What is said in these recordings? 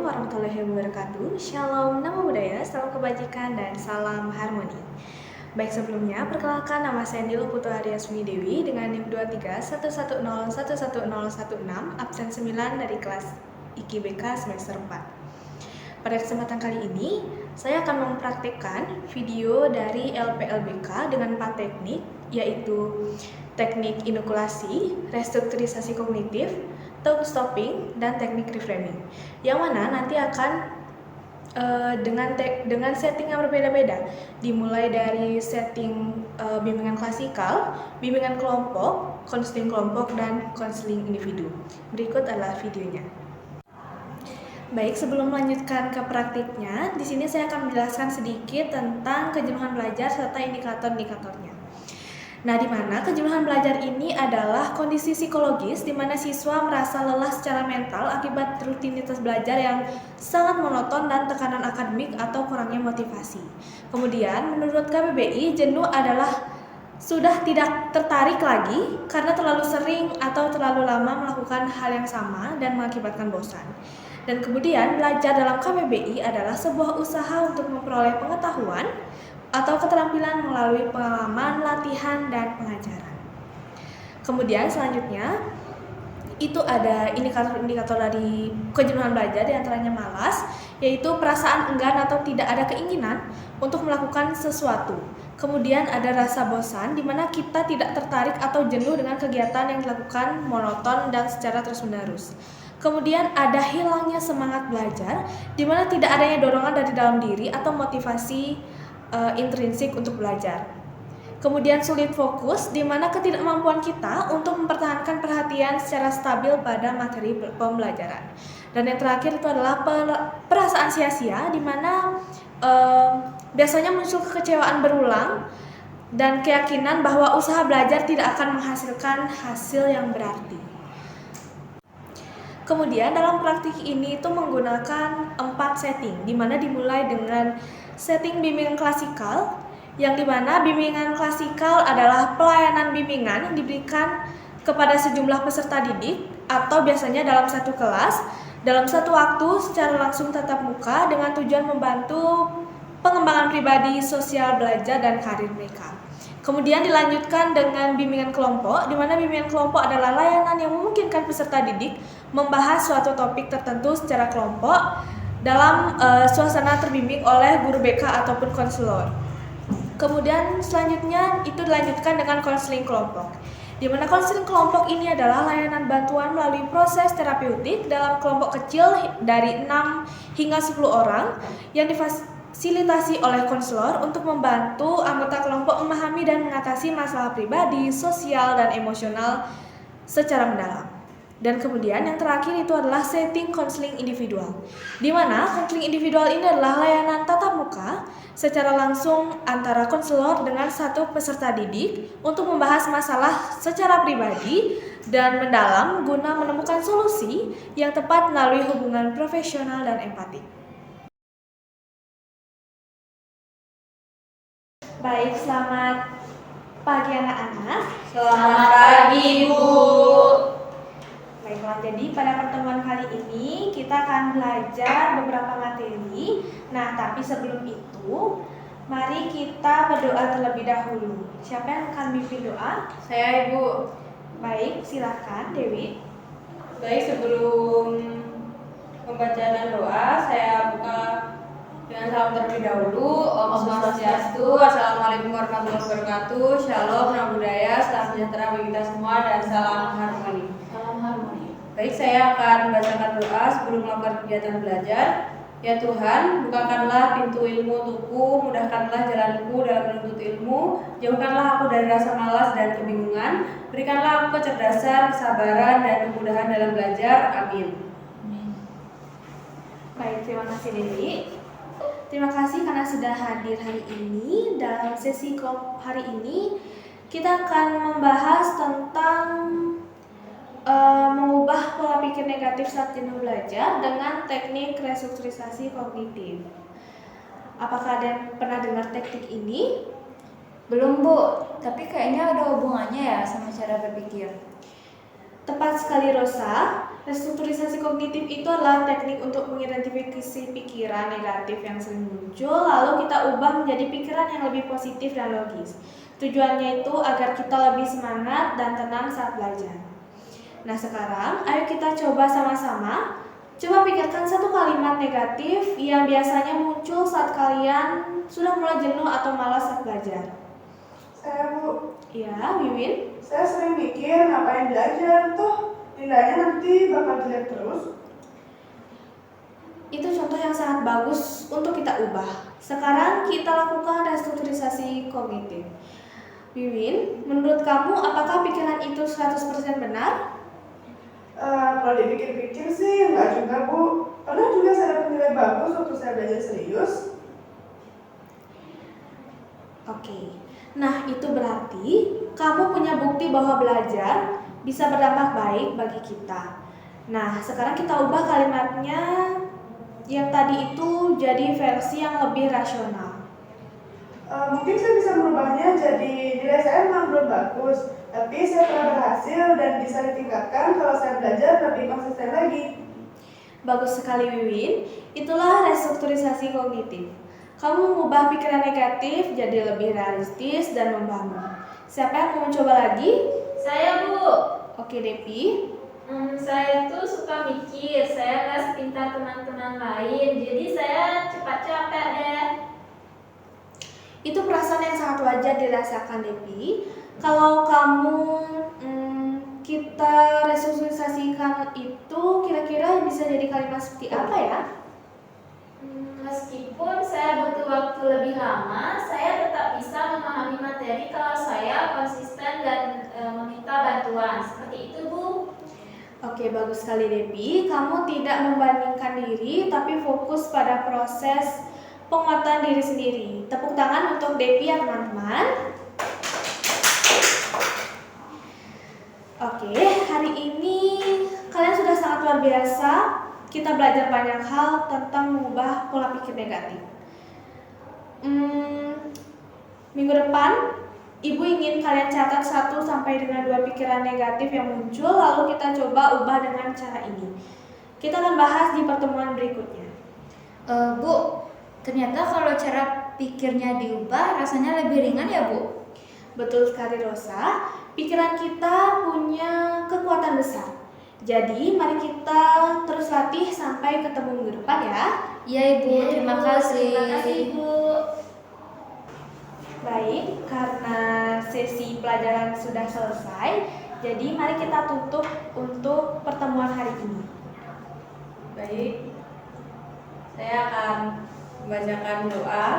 warahmatullahi wabarakatuh. Shalom, namo buddhaya, salam kebajikan, dan salam harmoni. Baik, sebelumnya, perkenalkan nama saya Nilo Putu Aryasmini Dewi dengan NIM 2311011016, absen 9 dari kelas IKIBK semester 4. Pada kesempatan kali ini, saya akan mempraktikkan video dari LPLBK dengan 4 teknik, yaitu teknik inokulasi, restrukturisasi kognitif, talk stopping, dan teknik reframing, yang mana nanti akan dengan setting yang berbeda-beda, dimulai dari setting bimbingan klasikal, bimbingan kelompok, konseling kelompok, dan konseling individu. Berikut adalah videonya. Baik, sebelum melanjutkan ke praktiknya, di sini saya akan menjelaskan sedikit tentang kejenuhan belajar serta indikator-indikatornya. Nah, di mana kejenuhan belajar ini adalah kondisi psikologis di mana siswa merasa lelah secara mental akibat rutinitas belajar yang sangat monoton dan tekanan akademik atau kurangnya motivasi. Kemudian, menurut KBBI, jenuh adalah sudah tidak tertarik lagi karena terlalu sering atau terlalu lama melakukan hal yang sama dan mengakibatkan bosan. Dan kemudian, belajar dalam KBBI adalah sebuah usaha untuk memperoleh pengetahuan atau keterampilan melalui pengalaman, latihan, dan pengajaran. Kemudian selanjutnya, itu ada indikator-indikator dari kejenuhan belajar, diantaranya malas, yaitu perasaan enggan atau tidak ada keinginan untuk melakukan sesuatu. Kemudian ada rasa bosan, di mana kita tidak tertarik atau jenuh dengan kegiatan yang dilakukan monoton dan secara terus-menerus. Kemudian ada hilangnya semangat belajar, di mana tidak adanya dorongan dari dalam diri atau motivasi intrinsik untuk belajar. Kemudian sulit fokus, di mana ketidakmampuan kita untuk mempertahankan perhatian secara stabil pada materi pembelajaran. Dan yang terakhir itu adalah perasaan sia-sia, di mana biasanya muncul kekecewaan berulang dan keyakinan bahwa usaha belajar tidak akan menghasilkan hasil yang berarti. Kemudian dalam praktik ini itu menggunakan 4 setting, di mana dimulai dengan setting bimbingan klasikal, yang dimana bimbingan klasikal adalah pelayanan bimbingan yang diberikan kepada sejumlah peserta didik atau biasanya dalam satu kelas, dalam satu waktu secara langsung tatap muka dengan tujuan membantu pengembangan pribadi, sosial, belajar, dan karir mereka. Kemudian dilanjutkan dengan bimbingan kelompok, di mana bimbingan kelompok adalah layanan yang memungkinkan peserta didik membahas suatu topik tertentu secara kelompok dalam suasana terbimbing oleh guru BK ataupun konselor. Kemudian selanjutnya itu dilanjutkan dengan konseling kelompok, di mana konseling kelompok ini adalah layanan bantuan melalui proses terapeutik dalam kelompok kecil dari 6 hingga 10 orang yang difasilitasi oleh konselor untuk membantu anggota kelompok memahami dan mengatasi masalah pribadi, sosial, dan emosional secara mendalam. Dan kemudian yang terakhir itu adalah setting konseling individual, di mana konseling individual ini adalah layanan tatap muka secara langsung antara konselor dengan satu peserta didik untuk membahas masalah secara pribadi dan mendalam guna menemukan solusi yang tepat melalui hubungan profesional dan empatik. Baik, selamat pagi anak-anak. Selamat pagi, Bu. Baiklah, jadi pada pertemuan kali ini kita akan belajar beberapa materi. Nah, tapi sebelum itu, mari kita berdoa terlebih dahulu. Siapa yang akan memimpin doa? Saya, Ibu. Baik, silakan Dewi. Baik, sebelum pembacaan doa, saya buka dengan salam terlebih dahulu. Om Swastiastu, Assalamualaikum warahmatullahi wabarakatuh. Shalom, namo buddhaya, salam sejahtera bagi kita semua, dan salam harmoni. Salam harmoni. Baik, saya akan membacakan doa sebelum melakukan kegiatan belajar. Ya Tuhan, bukakanlah pintu ilmu untukku, mudahkanlah jalanku dalam menuntut ilmu, jauhkanlah aku dari rasa malas dan kebingungan, berikanlah aku kecerdasan, kesabaran, dan kemudahan dalam belajar. Amin. Baik, terima kasih Dewi. Terima kasih karena sudah hadir hari ini. Dalam sesi hari ini kita akan membahas tentang mengubah pola pikir negatif saat jenuh belajar dengan teknik restrukturisasi kognitif. Apakah ada yang pernah dengar teknik ini? Belum, Bu, tapi kayaknya ada hubungannya ya sama cara berpikir. Tepat sekali Rosa, restrukturisasi kognitif itu adalah teknik untuk mengidentifikasi pikiran negatif yang sering muncul, lalu kita ubah menjadi pikiran yang lebih positif dan logis. Tujuannya itu agar kita lebih semangat dan tenang saat belajar. Nah sekarang, ayo kita coba sama-sama. Coba pikirkan satu kalimat negatif yang biasanya muncul saat kalian sudah mulai jenuh atau malas saat belajar. Saya Bu, Ya, Wiwin? saya sering mikir ngapain belajar, toh nilainya nanti bakal jelek terus. Itu contoh yang sangat bagus untuk kita ubah. Sekarang kita lakukan restrukturisasi kognitif. Wiwin, menurut kamu apakah pikiran itu 100% benar? Kalau dipikir-pikir sih enggak juga Bu. Pernah juga saya dapat nilai bagus waktu saya belajar serius. Oke. Nah, itu berarti kamu punya bukti bahwa belajar bisa berdampak baik bagi kita. Nah, sekarang kita ubah kalimatnya yang tadi itu jadi versi yang lebih rasional. Mungkin saya bisa merubahnya jadi nilai saya memang belum bagus, tapi saya telah berhasil dan bisa ditingkatkan kalau saya belajar lebih konsisten lagi. Bagus sekali Wiwin, itulah restrukturisasi kognitif. Kamu mengubah pikiran negatif jadi lebih realistis dan membangun. Siapa yang mau mencoba lagi? Saya Bu. Oke Depi. Saya itu suka mikir, saya nggak sepintar teman-teman lain, jadi saya cepat capek deh. Itu perasaan yang sangat wajar dirasakan Depi. Kalau kamu kita restrukturisasikan itu kira-kira bisa jadi kalimat seperti apa ya? Meskipun saya butuh waktu lebih lama, saya tetap bisa memahami materi kalau saya konsisten dan meminta bantuan. Seperti itu Bu. Oke, bagus sekali Depi. Kamu tidak membandingkan diri, tapi fokus pada proses penguatan diri sendiri. Tepuk tangan untuk Depi ya teman-teman. Oke, hari ini kalian sudah sangat luar biasa. Kita belajar banyak hal tentang mengubah pola pikir negatif. Minggu depan, Ibu ingin kalian catat 1 sampai dengan 2 pikiran negatif yang muncul, lalu kita coba ubah dengan cara ini. Kita akan bahas di pertemuan berikutnya. Bu, ternyata kalau cara pikirnya diubah rasanya lebih ringan ya Bu? Betul sekali Rosa, pikiran kita punya kekuatan besar. Jadi mari kita terus latih sampai ketemu minggu depan ya. Iya Ibu, terima kasih. Terima kasih Bu. Baik, karena sesi pelajaran sudah selesai, jadi mari kita tutup untuk pertemuan hari ini. Baik, saya akan membacakan doa.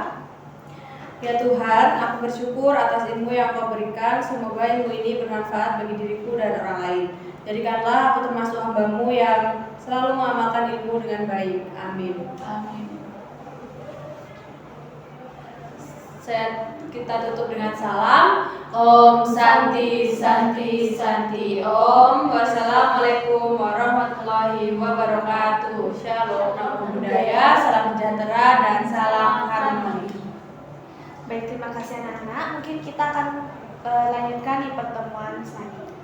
Ya Tuhan, aku bersyukur atas ilmu yang Kau berikan. Semoga ilmu ini bermanfaat bagi diriku dan orang lain. Jadikanlah aku termasuk hamba-Mu yang selalu mengamalkan ilmu dengan baik. Amin. Amin. Kita tutup dengan salam. Om Santi Santi Santi Om. Wassalamualaikum warahmatullahi wabarakatuh. Shalom, namo buddhaya, salam sejahtera dan salam harmoni. Baik, terima kasih anak-anak. Mungkin kita akan lanjutkan di pertemuan selanjutnya.